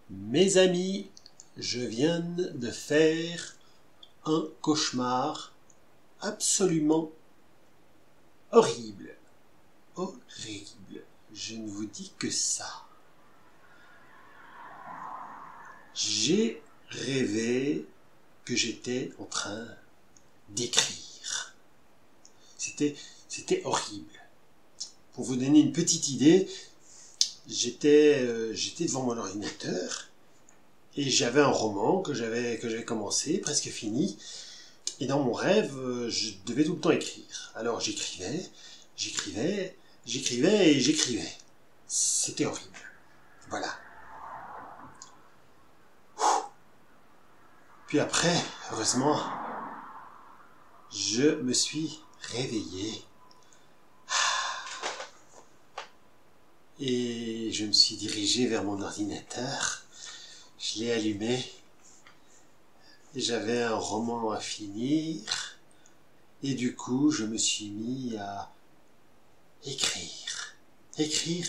Mes amis, je viens de faire un cauchemar absolument horrible. Horrible. Je ne vous dis que ça. J'ai rêvé que j'étais en train d'écrire. C'était horrible. Pour vous donner une petite idée, j'étais devant mon ordinateur et j'avais un roman que j'avais commencé, presque fini. Et dans mon rêve, je devais tout le temps écrire. Alors j'écrivais et j'écrivais. C'était horrible. Voilà. Puis après, heureusement, je me suis réveillé. Et je me suis dirigé vers mon ordinateur. Je l'ai allumé. J'avais un roman à finir. Et du coup, je me suis mis à écrire. Écrire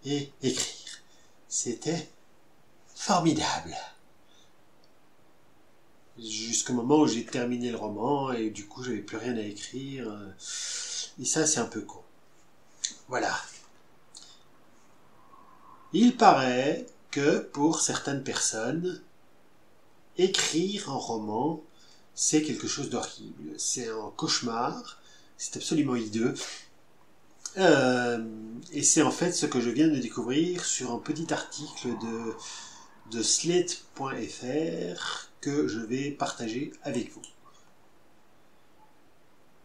et écrire. C'était formidable. Jusqu'au moment où j'ai terminé le roman et du coup, j'avais plus rien à écrire. Et ça, c'est un peu con. Voilà. Il paraît que pour certaines personnes, écrire un roman, c'est quelque chose d'horrible. C'est un cauchemar, c'est absolument hideux. Et c'est en fait ce que je viens de découvrir sur un petit article de Slate.fr que je vais partager avec vous.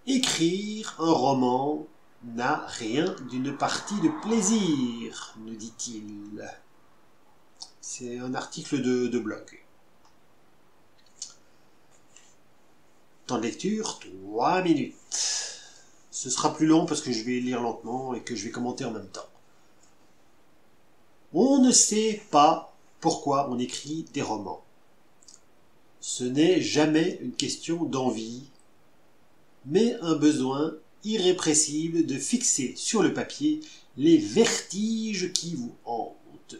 Écrire un roman n'a rien d'une partie de plaisir, nous dit-il. C'est un article de blog. Temps de lecture, 3 minutes. Ce sera plus long parce que je vais lire lentement et que je vais commenter en même temps. On ne sait pas pourquoi on écrit des romans. Ce n'est jamais une question d'envie, mais un besoin irrépressible de fixer sur le papier les vertiges qui vous hantent,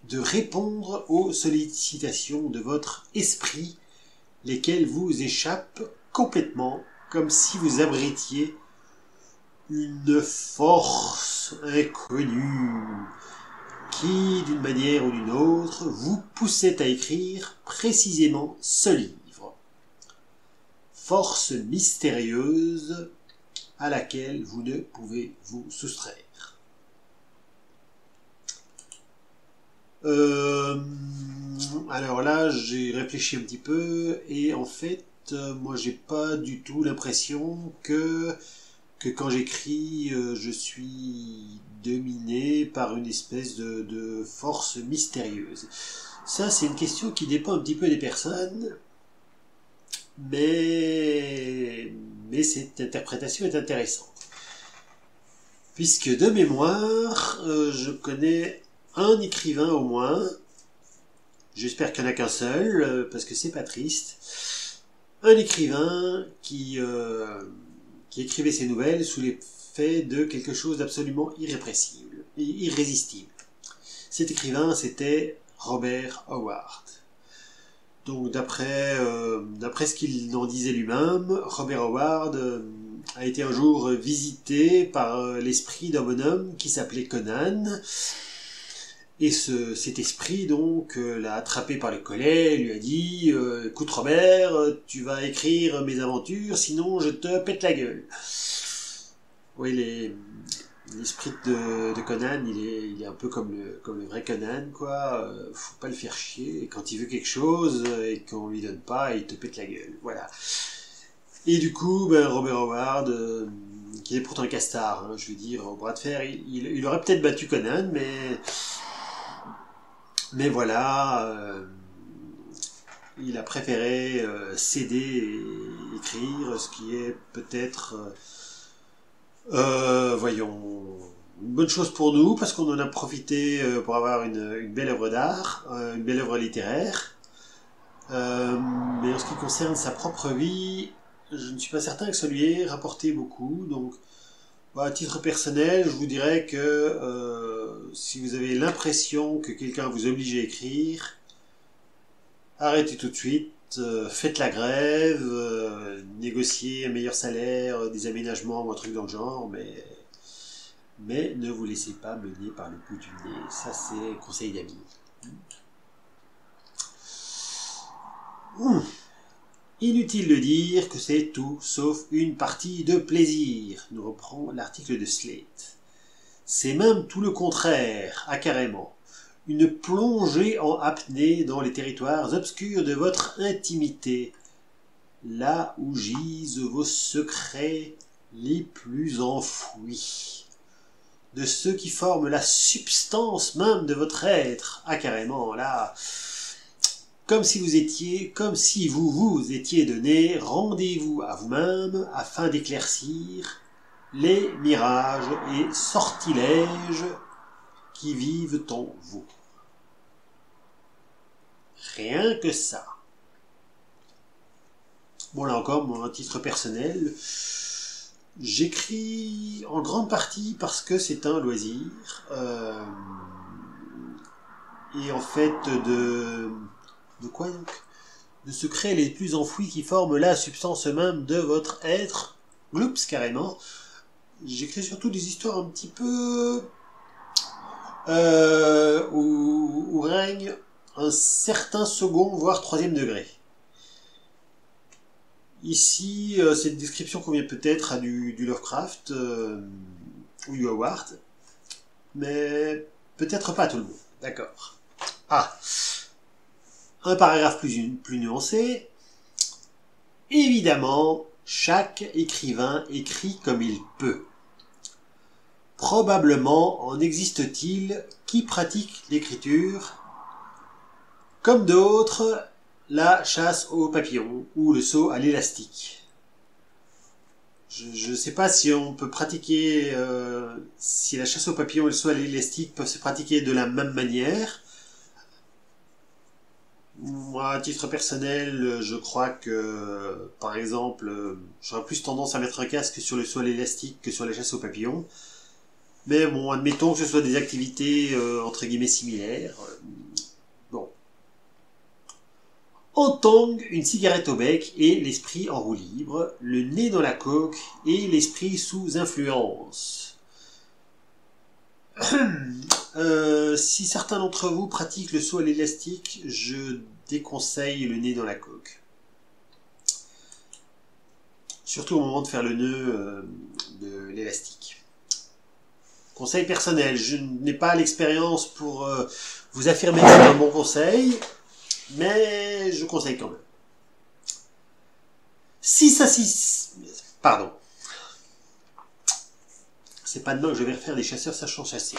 de répondre aux sollicitations de votre esprit, lesquelles vous échappent complètement, comme si vous abritiez une force inconnue qui, d'une manière ou d'une autre, vous poussait à écrire précisément ce livre. Force mystérieuse à laquelle vous ne pouvez vous soustraire. Alors là, j'ai réfléchi un petit peu et en fait, moi j'ai pas du tout l'impression que quand j'écris, je suis dominé par une espèce de force mystérieuse. Ça, c'est une question qui dépend un petit peu des personnes, mais cette interprétation est intéressante. Puisque de mémoire, je connais un écrivain au moins, j'espère qu'il n'y en a qu'un seul, parce que c'est pas triste, un écrivain qui écrivait ses nouvelles sous l'effet de quelque chose d'absolument irrésistible. Cet écrivain, c'était Robert Howard. Donc d'après ce qu'il en disait lui-même, Robert Howard a été un jour visité par l'esprit d'un bonhomme qui s'appelait Conan. Et cet esprit, donc, l'a attrapé par le collet, lui a dit « Écoute Robert, tu vas écrire mes aventures, sinon je te pète la gueule. » Oui, l'esprit de Conan, il est un peu comme le vrai Conan, quoi. Faut pas le faire chier. Et quand il veut quelque chose et qu'on lui donne pas, il te pète la gueule. Voilà. Et du coup, Robert Howard, qui est pourtant un castard, hein, je veux dire, au bras de fer, il aurait peut-être battu Conan, mais voilà, il a préféré céder et écrire, ce qui est peut-être, voyons, une bonne chose pour nous, parce qu'on en a profité pour avoir une belle œuvre d'art, une belle œuvre littéraire. Mais en ce qui concerne sa propre vie, je ne suis pas certain que ça lui ait rapporté beaucoup, donc Bah, à titre personnel, je vous dirais que si vous avez l'impression que quelqu'un vous oblige à écrire, arrêtez tout de suite, faites la grève, négociez un meilleur salaire, des aménagements ou un truc dans le genre, mais ne vous laissez pas mener par le bout du nez. Ça, c'est conseil d'amis. Inutile de dire que c'est tout sauf une partie de plaisir, nous reprend l'article de Slate. C'est même tout le contraire, carrément. Une plongée en apnée dans les territoires obscurs de votre intimité, là où gisent vos secrets les plus enfouis, de ceux qui forment la substance même de votre être, carrément, là, comme si vous étiez donné rendez-vous à vous-même afin d'éclaircir les mirages et sortilèges qui vivent en vous. Rien que ça. Bon, là encore, mon titre personnel, j'écris en grande partie parce que c'est un loisir. Et en fait, de quoi donc? De secrets les plus enfouis qui forment la substance même de votre être. Gloops, carrément. J'écris surtout des histoires un petit peu où règne un certain second, voire troisième degré. Ici, cette description convient peut-être à du Lovecraft ou du Howard, mais peut-être pas à tout le monde. D'accord. Ah, un paragraphe plus nuancé. Évidemment, chaque écrivain écrit comme il peut. Probablement en existe-t-il qui pratiquent l'écriture, comme d'autres, la chasse aux papillons ou le saut à l'élastique. Je ne sais pas si on peut pratiquer, si la chasse aux papillons et le saut à l'élastique peuvent se pratiquer de la même manière. Moi, à titre personnel, je crois que, par exemple, j'aurais plus tendance à mettre un casque sur le saut à l'élastique que sur la chasse aux papillons. Mais bon, admettons que ce soit des activités entre guillemets similaires. Bon. En tongue, une cigarette au bec et l'esprit en roue libre, le nez dans la coque et l'esprit sous influence. Si certains d'entre vous pratiquent le saut à l'élastique, je déconseille le nez dans la coque. Surtout au moment de faire le nœud de l'élastique. Conseil personnel, je n'ai pas l'expérience pour vous affirmer que c'est un bon conseil, mais je conseille quand même. Pardon. C'est pas demain que je vais refaire des chasseurs sachant chasser.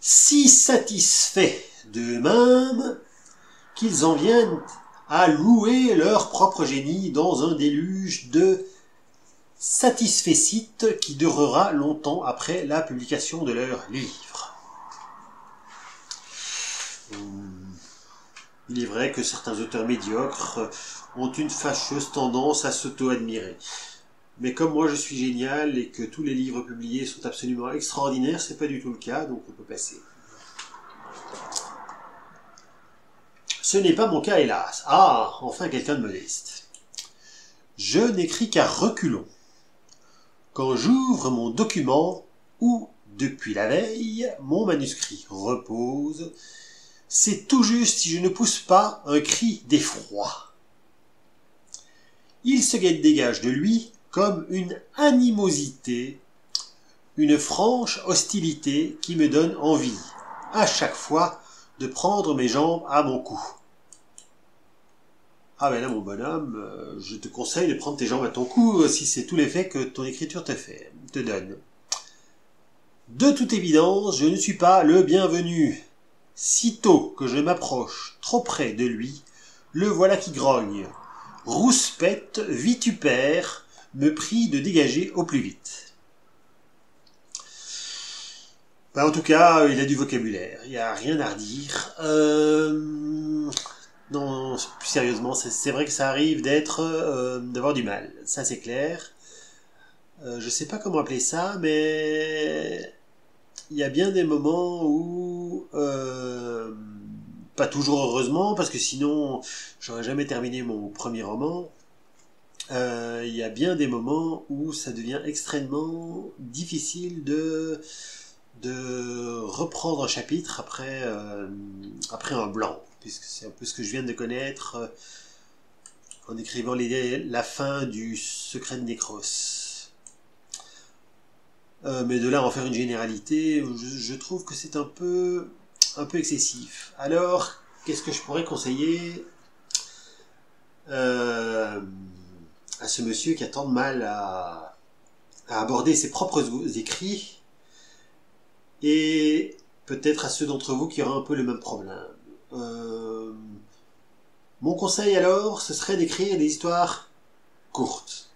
Si satisfaits d'eux-mêmes, qu'ils en viennent à louer leur propre génie dans un déluge de satisfecit qui durera longtemps après la publication de leur livre. Il est vrai que certains auteurs médiocres ont une fâcheuse tendance à s'auto-admirer. Mais comme moi je suis génial et que tous les livres publiés sont absolument extraordinaires, c'est pas du tout le cas, donc on peut passer. Ce n'est pas mon cas, hélas. Ah, enfin quelqu'un de modeste. Je n'écris qu'à reculons. Quand j'ouvre mon document, où, depuis la veille, mon manuscrit repose, c'est tout juste si je ne pousse pas un cri d'effroi. Il se dégage de lui comme une animosité, une franche hostilité qui me donne envie, à chaque fois, de prendre mes jambes à mon cou. Ah ben là, mon bonhomme, je te conseille de prendre tes jambes à ton cou si c'est tout l'effet que ton écriture te donne. De toute évidence, je ne suis pas le bienvenu. Sitôt que je m'approche trop près de lui, le voilà qui grogne. Rouspète, vitupère, me prie de dégager au plus vite. Ben, en tout cas, il a du vocabulaire, il n'y a rien à redire. Non, plus sérieusement, c'est vrai que ça arrive d'avoir du mal, ça c'est clair. Je sais pas comment appeler ça, mais il y a bien des moments où, pas toujours heureusement, parce que sinon j'aurais jamais terminé mon premier roman, il y a bien des moments où ça devient extrêmement difficile de reprendre un chapitre après un blanc, puisque c'est un peu ce que je viens de connaître en écrivant la fin du Secret de Nécros. Mais de là à en faire une généralité, je trouve que c'est un peu excessif. Alors, qu'est-ce que je pourrais conseiller à ce monsieur qui a tant de mal à aborder ses propres écrits, et peut-être à ceux d'entre vous qui auraient un peu le même problème. Mon conseil alors, ce serait d'écrire des histoires courtes.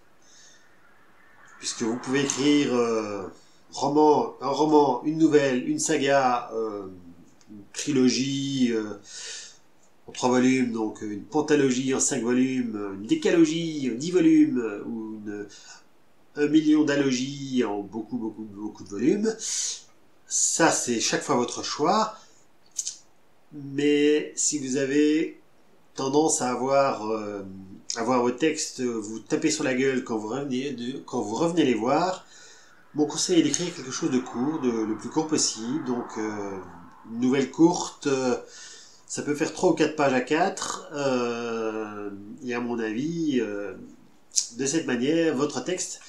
Puisque vous pouvez écrire un roman, une nouvelle, une saga, une trilogie en 3 volumes, donc une pentalogie en 5 volumes, une décalogie en 10 volumes, ou un million d'alogies en beaucoup de volumes. Ça, c'est chaque fois votre choix. Mais si vous avez tendance à avoir vos textes vous taper sur la gueule quand vous revenez les voir, mon conseil est d'écrire quelque chose de court, le plus court possible. Donc une nouvelle courte, ça peut faire 3 ou 4 pages à 4, et à mon avis, de cette manière, votre texte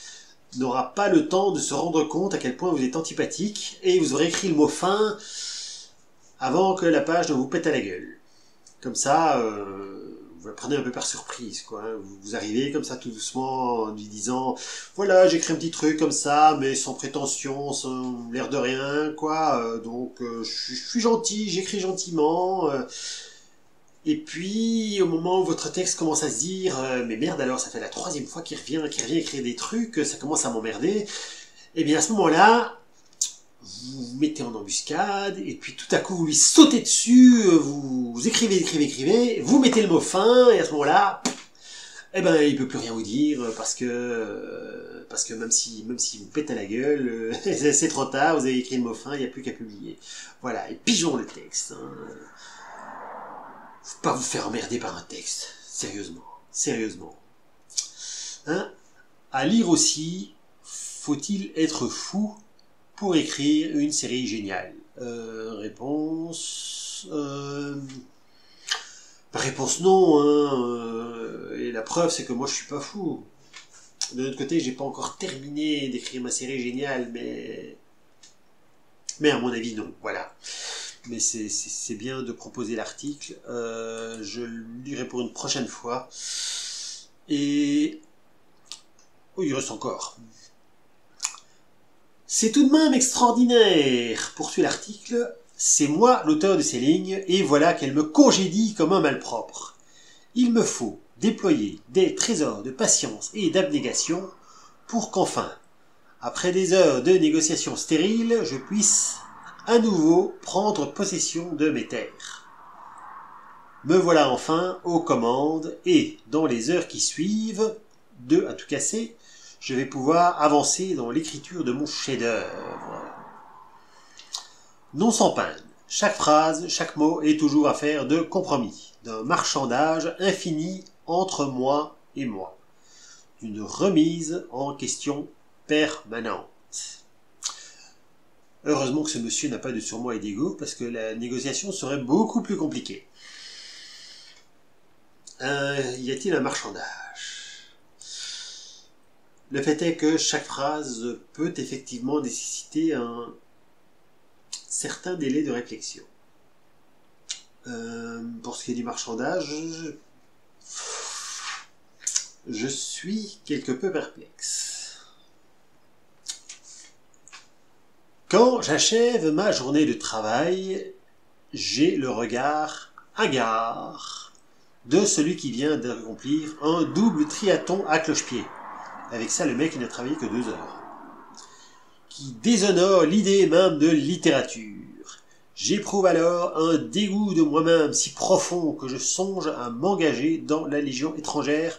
n'aura pas le temps de se rendre compte à quel point vous êtes antipathique, et vous aurez écrit le mot fin avant que la page ne vous pète à la gueule. Comme ça, vous la prenez un peu par surprise, quoi. Vous arrivez comme ça tout doucement en lui disant « Voilà, j'écris un petit truc comme ça, mais sans prétention, sans l'air de rien, quoi. Donc, je suis gentil, j'écris gentiment. Et puis, au moment où votre texte commence à se dire « Mais merde, alors, ça fait la 3e fois qu'il revient écrire des trucs, ça commence à m'emmerder. » Et bien, à ce moment-là, vous vous mettez en embuscade, et puis tout à coup vous lui sautez dessus, vous écrivez, vous mettez le mot fin, et à ce moment-là, eh ben il peut plus rien vous dire, parce que même si vous pète à la gueule, c'est trop tard, vous avez écrit le mot fin, il n'y a plus qu'à publier. Voilà, et pigeons le texte. Faut pas vous faire emmerder par un texte, sérieusement. Hein? À lire aussi, faut-il être fou pour écrire une série géniale? Réponse non, hein. Et la preuve, c'est que moi je suis pas fou. De l'autre côté, j'ai pas encore terminé d'écrire ma série géniale, mais à mon avis non, voilà. Mais c'est bien de proposer l'article, je le lirai pour une prochaine fois. Et il reste encore. C'est tout de même extraordinaire, poursuit l'article, c'est moi l'auteur de ces lignes, et voilà qu'elle me congédie comme un malpropre. Il me faut déployer des trésors de patience et d'abnégation pour qu'enfin, après des heures de négociations stériles, je puisse à nouveau prendre possession de mes terres. Me voilà enfin aux commandes, et dans les heures qui suivent, 2 à tout casser, je vais pouvoir avancer dans l'écriture de mon chef-d'œuvre. Non sans peine, chaque phrase, chaque mot est toujours affaire de compromis, d'un marchandage infini entre moi et moi, d'une remise en question permanente. Heureusement que ce monsieur n'a pas de surmoi et d'ego, parce que la négociation serait beaucoup plus compliquée. Y a-t-il un marchandage ? Le fait est que chaque phrase peut effectivement nécessiter un certain délai de réflexion. Pour ce qui est du marchandage, je suis quelque peu perplexe. Quand j'achève ma journée de travail, j'ai le regard hagard de celui qui vient d'accomplir un double triathlon à cloche-pied. Avec ça, le mec, il n'a travaillé que 2 heures. Qui déshonore l'idée même de littérature. J'éprouve alors un dégoût de moi-même si profond que je songe à m'engager dans la Légion étrangère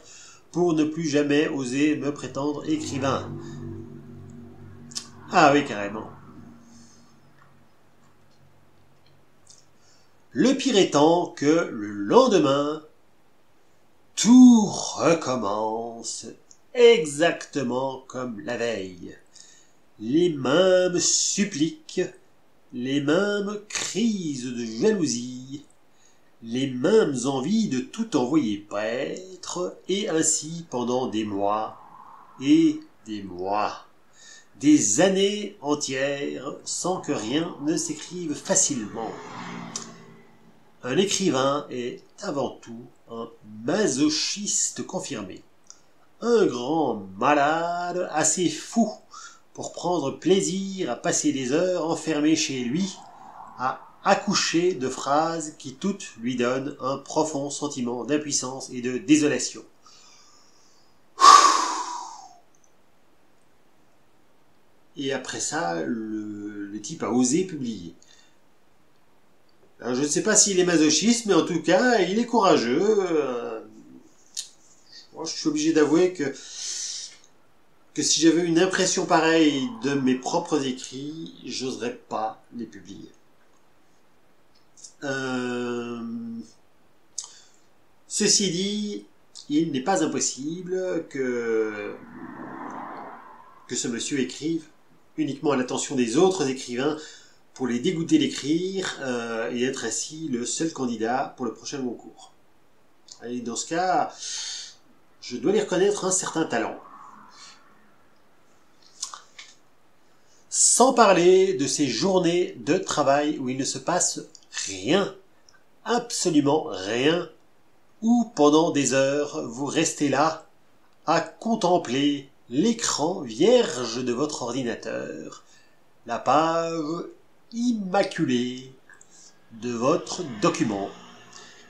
pour ne plus jamais oser me prétendre écrivain. Ah oui, carrément. Le pire étant que le lendemain, tout recommence exactement comme la veille. Les mêmes suppliques, les mêmes crises de jalousie, les mêmes envies de tout envoyer paître, et ainsi pendant des mois et des mois, des années entières, sans que rien ne s'écrive facilement. Un écrivain est avant tout un masochiste confirmé, un grand malade assez fou pour prendre plaisir à passer des heures enfermé chez lui, à accoucher de phrases qui toutes lui donnent un profond sentiment d'impuissance et de désolation. Et après ça, le type a osé publier. Alors, je ne sais pas s'il est masochiste, mais en tout cas, il est courageux. Moi, je suis obligé d'avouer que si j'avais une impression pareille de mes propres écrits, j'oserais pas les publier. Ceci dit, il n'est pas impossible que ce monsieur écrive uniquement à l'attention des autres écrivains pour les dégoûter d'écrire et être ainsi le seul candidat pour le prochain concours. Et dans ce cas, je dois lui reconnaître un certain talent. Sans parler de ces journées de travail où il ne se passe rien, absolument rien, où pendant des heures vous restez là à contempler l'écran vierge de votre ordinateur, la page immaculée de votre document,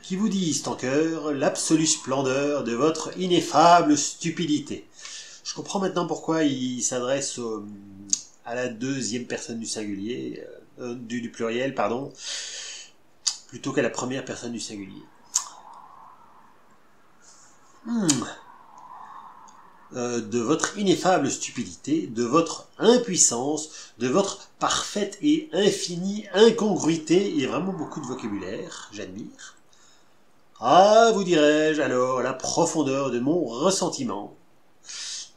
qui vous disent en cœur l'absolue splendeur de votre ineffable stupidité. Je comprends maintenant pourquoi il s'adresse à la deuxième personne du singulier, du pluriel, pardon, plutôt qu'à la première personne du singulier. De votre ineffable stupidité, de votre impuissance, de votre parfaite et infinie incongruité. Il y a vraiment beaucoup de vocabulaire, j'admire. Ah, vous dirais-je alors, la profondeur de mon ressentiment.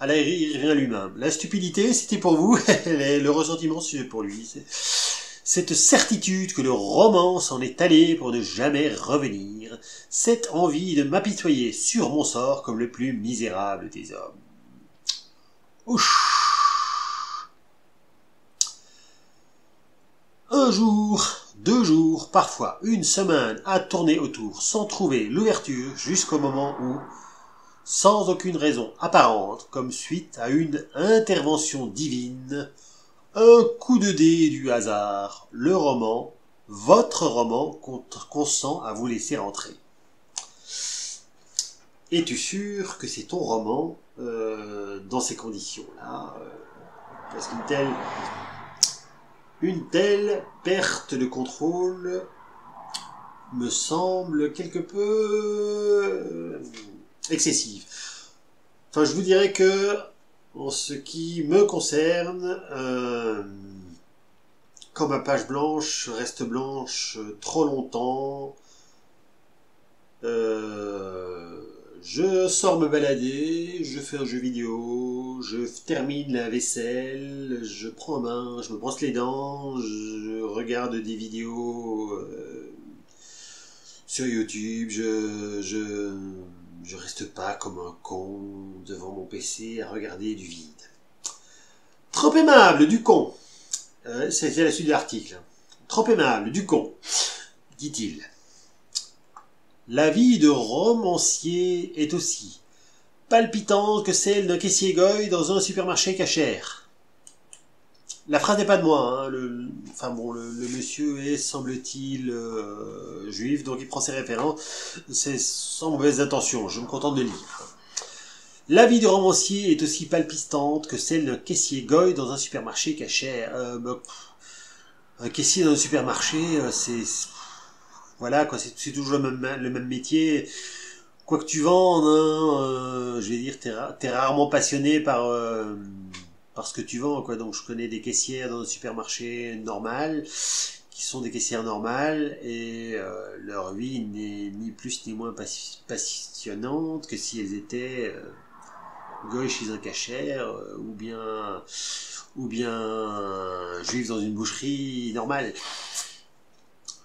Ah là, il revient lui-même. La stupidité, c'était pour vous, le ressentiment, c'est pour lui. Cette certitude que le roman s'en est allé pour ne jamais revenir, cette envie de m'apitoyer sur mon sort comme le plus misérable des hommes. Ouch. Un jour, 2 jours, parfois une semaine à tourner autour sans trouver l'ouverture jusqu'au moment où, sans aucune raison apparente, comme suite à une intervention divine, un coup de dé du hasard, le roman, votre roman, consent à vous laisser entrer. Es-tu sûr que c'est ton roman dans ces conditions-là parce qu'une telle perte de contrôle me semble quelque peu excessive. Enfin, je vous dirais que, en ce qui me concerne, quand ma page blanche reste blanche trop longtemps, je sors me balader, je fais un jeu vidéo, je termine la vaisselle, je prends un bain, je me brosse les dents, je regarde des vidéos sur YouTube, je reste pas comme un con devant mon PC à regarder du vide. Trop aimable, du con. C'est la suite de l'article. Trop aimable, du con, dit-il. La vie de romancier est aussi palpitante que celle d'un caissier goy dans un supermarché cachère. La phrase n'est pas de moi, hein. Le monsieur est, semble-t-il, juif, donc il prend ses références. C'est sans mauvaise intention, je me contente de lire. La vie de romancier est aussi palpitante que celle d'un caissier goy dans un supermarché cachère. Un caissier dans un supermarché, voilà, quoi, c'est toujours le même métier. Quoi que tu vendes, hein, je vais dire, t'es rarement passionné par parce que tu vends, quoi. Donc je connais des caissières dans un supermarché normal, qui sont des caissières normales, et leur vie n'est ni plus ni moins passionnante que si elles étaient goy chez un cachère, ou bien juive dans une boucherie normale.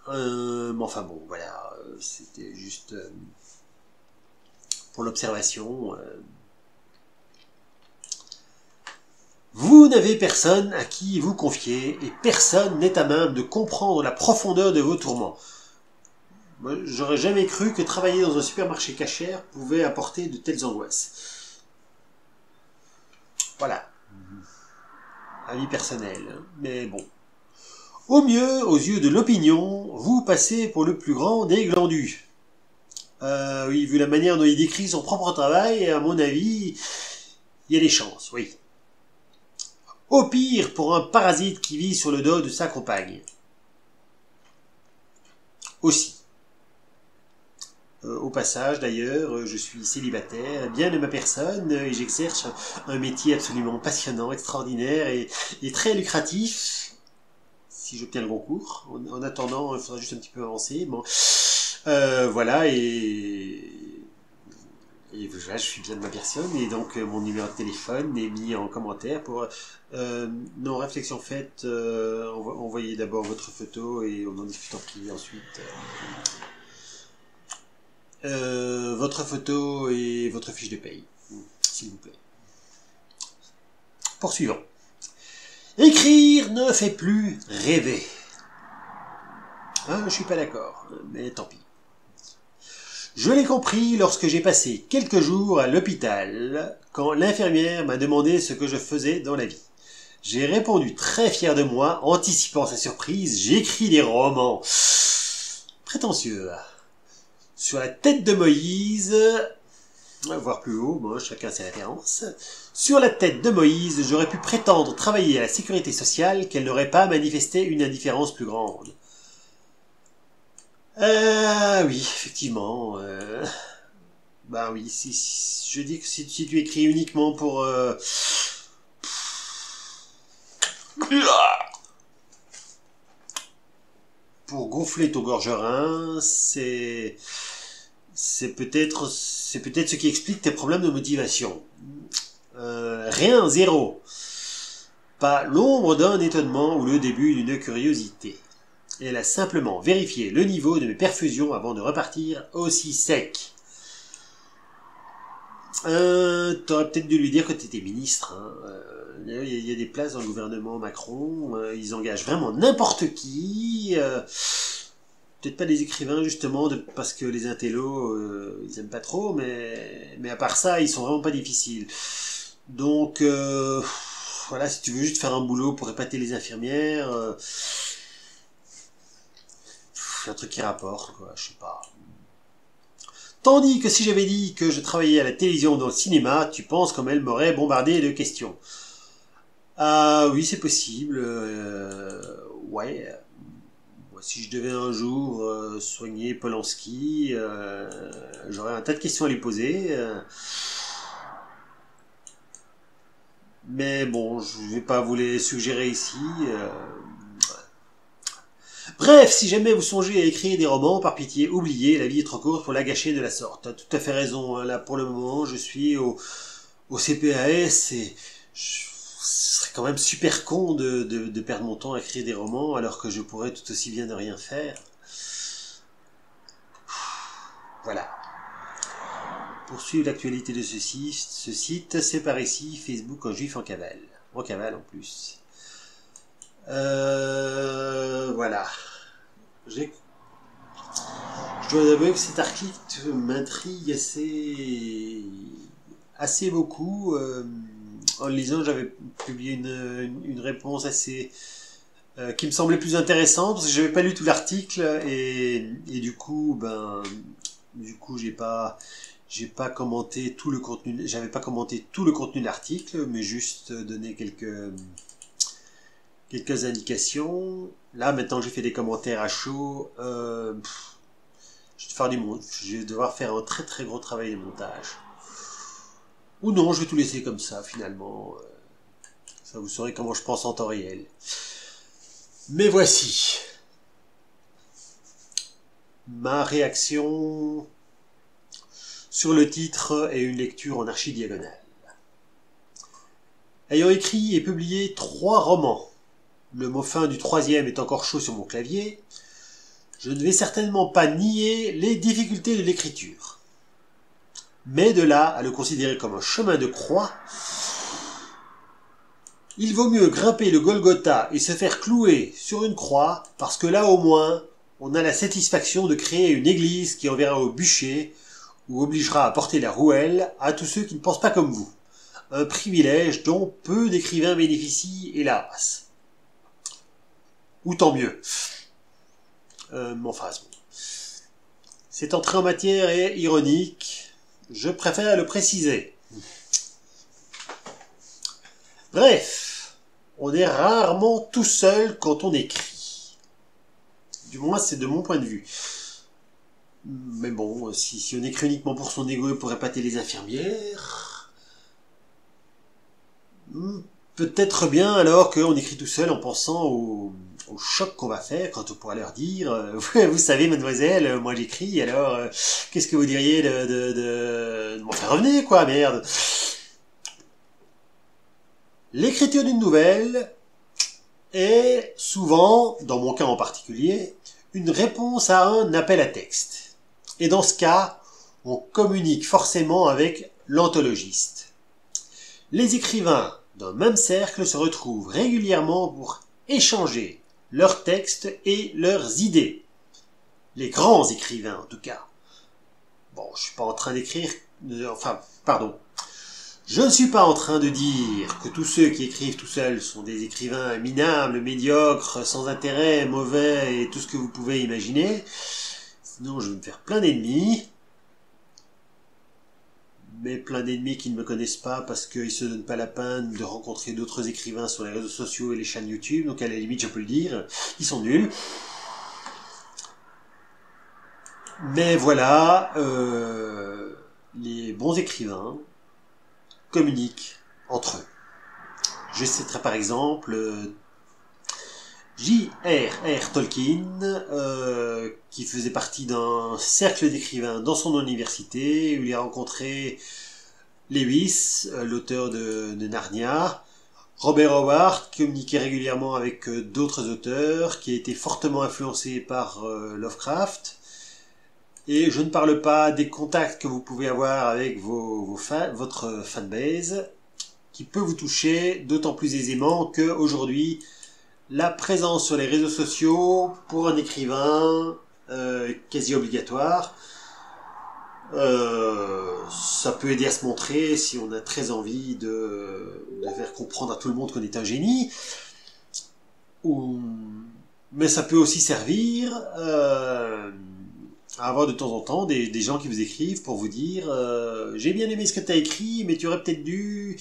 Mais enfin bon, voilà, c'était juste pour l'observation. Vous n'avez personne à qui vous confier, et personne n'est à même de comprendre la profondeur de vos tourments. Moi, j'aurais jamais cru que travailler dans un supermarché cachère pouvait apporter de telles angoisses. Voilà. Avis personnel, hein. Mais bon. Au mieux, aux yeux de l'opinion, vous passez pour le plus grand des glandus. Oui, vu la manière dont il décrit son propre travail, à mon avis, il y a des chances, oui. Au pire, pour un parasite qui vit sur le dos de sa compagne. Aussi. Au passage, d'ailleurs, je suis célibataire, bien de ma personne, et j'exerce un métier absolument passionnant, extraordinaire et très lucratif, si j'obtiens le concours. En attendant, il faudra juste un petit peu avancer. Bon. Voilà, et voilà, je suis bien de ma personne, et donc mon numéro de téléphone est mis en commentaire pour non, réflexion faite, envoyez d'abord votre photo et on en discute en privé ensuite. Votre photo et votre fiche de paye, s'il vous plaît. Poursuivons. Écrire ne fait plus rêver. Je suis pas d'accord, mais tant pis. Je l'ai compris lorsque j'ai passé quelques jours à l'hôpital, quand l'infirmière m'a demandé ce que je faisais dans la vie. J'ai répondu très fier de moi, anticipant sa surprise, j'écris des romans. Prétentieux. Sur la tête de Moïse, voire plus haut, bon, chacun ses références. Sur la tête de Moïse, j'aurais pu prétendre travailler à la sécurité sociale qu'elle n'aurait pas manifesté une indifférence plus grande. Oui, effectivement. Bah oui, je dis que si tu écris uniquement pour gonfler ton gorgerin, c'est peut-être ce qui explique tes problèmes de motivation. Rien, zéro. Pas l'ombre d'un étonnement ou le début d'une curiosité. Elle a simplement vérifié le niveau de mes perfusions avant de repartir aussi sec. T'aurais peut-être dû lui dire que t'étais ministre. Il y a des places dans le gouvernement Macron. Ils engagent vraiment n'importe qui. Peut-être pas des écrivains justement parce que les intellos ils aiment pas trop, mais à part ça ils sont vraiment pas difficiles. Donc voilà, si tu veux juste faire un boulot pour épater les infirmières, un truc qui rapporte, quoi, je sais pas. Tandis que si j'avais dit que je travaillais à la télévision ou dans le cinéma, tu penses comme elle m'aurait bombardé de questions. Ah oui, c'est possible. Ouais. Si je devais un jour soigner Polanski, j'aurais un tas de questions à lui poser. Mais bon, je vais pas vous les suggérer ici. Bref, si jamais vous songez à écrire des romans, par pitié, oubliez, la vie est trop courte pour la gâcher de la sorte. T'as tout à fait raison. Là, pour le moment, je suis au CPAS et ce serait quand même super con de perdre mon temps à écrire des romans alors que je pourrais tout aussi bien ne rien faire. Voilà. Pour suivre l'actualité de ce site, c'est par ici, Facebook en juif en cavale. En cavale en plus. Voilà. Je dois avouer que cet article m'intrigue assez beaucoup. En le lisant, j'avais publié une réponse assez qui me semblait plus intéressante parce que j'avais pas lu tout l'article et du coup j'ai pas commenté tout le contenu. J'avais pas commenté tout le contenu de l'article, mais juste donné quelques indications. Là, maintenant que j'ai fait des commentaires à chaud, je vais devoir faire un très très gros travail de montage. Ou non, je vais tout laisser comme ça finalement. Ça, vous saurez comment je pense en temps réel. Mais voici ma réaction sur le titre et une lecture en archi-diagonale. Ayant écrit et publié 3 romans, le mot fin du 3e est encore chaud sur mon clavier, je ne vais certainement pas nier les difficultés de l'écriture. Mais de là à le considérer comme un chemin de croix, il vaut mieux grimper le Golgotha et se faire clouer sur une croix, parce que là au moins, on a la satisfaction de créer une église qui enverra au bûcher, ou obligera à porter la rouelle à tous ceux qui ne pensent pas comme vous. Un privilège dont peu d'écrivains bénéficient, hélas. Ou tant mieux. Enfin, cette entrée en matière est ironique. Je préfère le préciser. Bref, on est rarement tout seul quand on écrit. Du moins, c'est de mon point de vue. Mais bon, si on écrit uniquement pour son ego et pour épater les infirmières, peut-être bien alors qu'on écrit tout seul en pensant au choc qu'on va faire quand on pourra leur dire vous savez mademoiselle, moi j'écris, alors qu'est-ce que vous diriez de m'en faire revenir, quoi, merde. L'écriture d'une nouvelle est souvent, dans mon cas en particulier, une réponse à un appel à texte. Et dans ce cas, on communique forcément avec l'anthologiste. Les écrivains d'un même cercle se retrouvent régulièrement pour échanger leurs textes et leurs idées. Les grands écrivains, en tout cas. Bon, je suis pas en train d'écrire... Je ne suis pas en train de dire que tous ceux qui écrivent tout seuls sont des écrivains minables, médiocres, sans intérêt, mauvais et tout ce que vous pouvez imaginer. Sinon, je vais me faire plein d'ennemis. Mais plein d'ennemis qui ne me connaissent pas parce qu'ils se donnent pas la peine de rencontrer d'autres écrivains sur les réseaux sociaux et les chaînes YouTube. Donc à la limite, je peux le dire, ils sont nuls. Mais voilà, les bons écrivains communiquent entre eux. Je citerai par exemple J.R.R. Tolkien, qui faisait partie d'un cercle d'écrivains dans son université, où il a rencontré Lewis, l'auteur de Narnia, Robert Howard, qui communiquait régulièrement avec d'autres auteurs, qui a été fortement influencé par Lovecraft. Et je ne parle pas des contacts que vous pouvez avoir avec votre fanbase, qui peut vous toucher d'autant plus aisément qu'aujourd'hui, la présence sur les réseaux sociaux, pour un écrivain, quasi obligatoire. Ça peut aider à se montrer si on a très envie de faire comprendre à tout le monde qu'on est un génie. Mais ça peut aussi servir à avoir de temps en temps des gens qui vous écrivent pour vous dire j'ai bien aimé ce que tu as écrit, mais tu aurais peut-être dû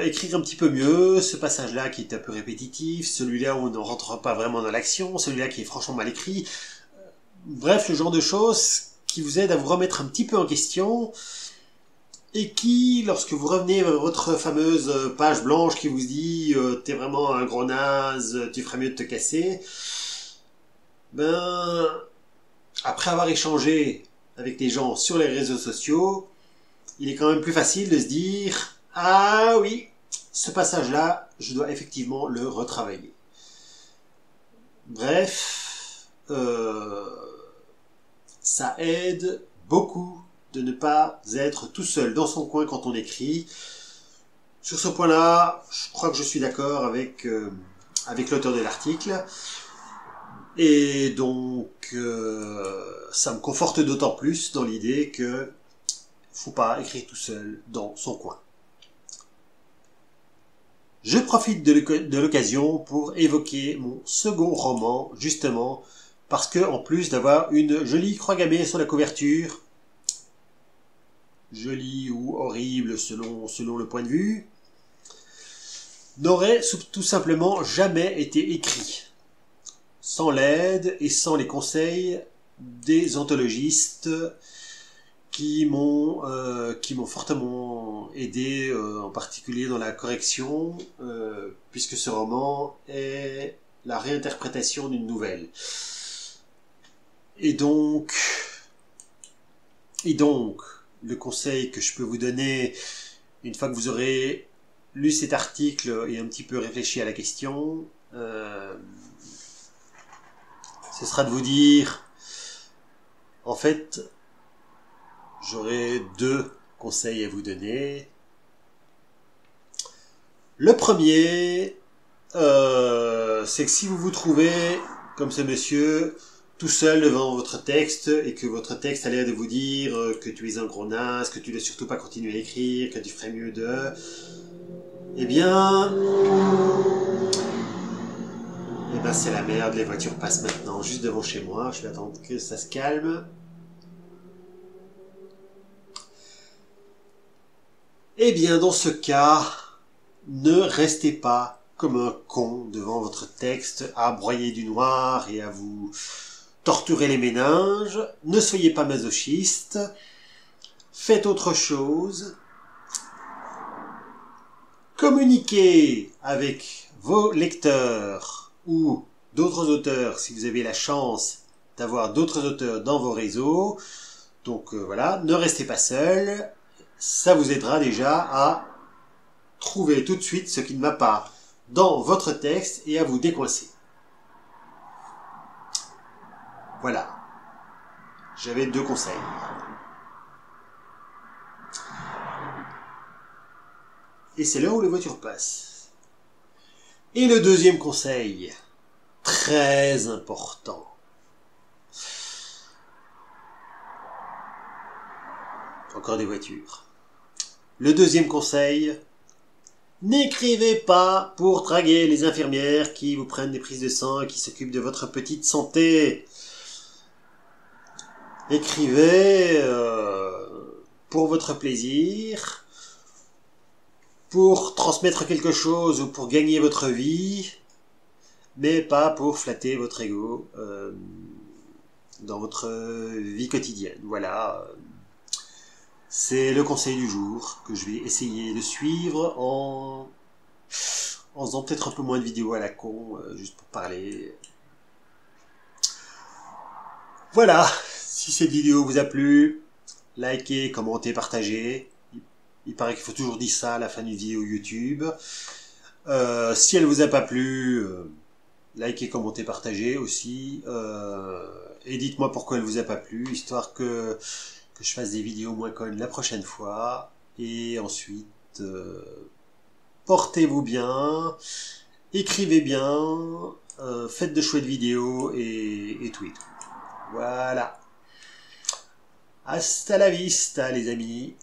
écrire un petit peu mieux, ce passage-là qui est un peu répétitif, celui-là où on ne rentre pas vraiment dans l'action, celui-là qui est franchement mal écrit. Bref, le genre de choses qui vous aident à vous remettre un petit peu en question et qui, lorsque vous revenez à votre fameuse page blanche qui vous dit t'es vraiment un gros naze, tu ferais mieux de te casser, ben, après avoir échangé avec des gens sur les réseaux sociaux, il est quand même plus facile de se dire ah oui, ce passage-là, je dois effectivement le retravailler. Bref, ça aide beaucoup de ne pas être tout seul dans son coin quand on écrit. Sur ce point-là, je crois que je suis d'accord avec l'auteur de l'article. Et donc, ça me conforte d'autant plus dans l'idée que faut pas écrire tout seul dans son coin. Je profite de l'occasion pour évoquer mon second roman, justement, parce que, en plus d'avoir une jolie croix gammée sur la couverture, jolie ou horrible selon le point de vue, n'aurait tout simplement jamais été écrit, sans l'aide et sans les conseils des anthologistes qui m'ont fortement aidé, en particulier dans la correction, puisque ce roman est la réinterprétation d'une nouvelle. Et donc, le conseil que je peux vous donner, une fois que vous aurez lu cet article et un petit peu réfléchi à la question, ce sera de vous dire, en fait, j'aurai 2 conseils à vous donner. Le premier, c'est que si vous vous trouvez, comme ce monsieur, tout seul devant votre texte, et que votre texte a l'air de vous dire que tu es un gros naze, que tu ne dois surtout pas continuer à écrire, que tu ferais mieux de... Eh bien, c'est la merde, les voitures passent maintenant juste devant chez moi, je vais attendre que ça se calme. Eh bien, dans ce cas, ne restez pas comme un con devant votre texte à broyer du noir et à vous torturer les méninges. Ne soyez pas masochiste. Faites autre chose. Communiquez avec vos lecteurs ou d'autres auteurs si vous avez la chance d'avoir d'autres auteurs dans vos réseaux. Donc voilà, ne restez pas seul. Ça vous aidera déjà à trouver tout de suite ce qui ne va pas dans votre texte et à vous décoincer. Voilà. J'avais 2 conseils. Et c'est là où les voitures passent. Et le deuxième conseil, très important. Encore des voitures. Le deuxième conseil, n'écrivez pas pour draguer les infirmières qui vous prennent des prises de sang et qui s'occupent de votre petite santé. Écrivez pour votre plaisir, pour transmettre quelque chose ou pour gagner votre vie, mais pas pour flatter votre ego dans votre vie quotidienne. Voilà. C'est le conseil du jour que je vais essayer de suivre en faisant peut-être un peu moins de vidéos à la con, juste pour parler. Voilà, si cette vidéo vous a plu, likez, commentez, partagez. Il paraît qu'il faut toujours dire ça à la fin d'une vidéo YouTube. Si elle vous a pas plu, likez, commentez, partagez aussi. Et dites-moi pourquoi elle vous a pas plu, histoire que je fasse des vidéos moins connes la prochaine fois. Et ensuite, portez-vous bien, écrivez bien, faites de chouettes vidéos et tout et tout. Voilà. Hasta la vista, les amis.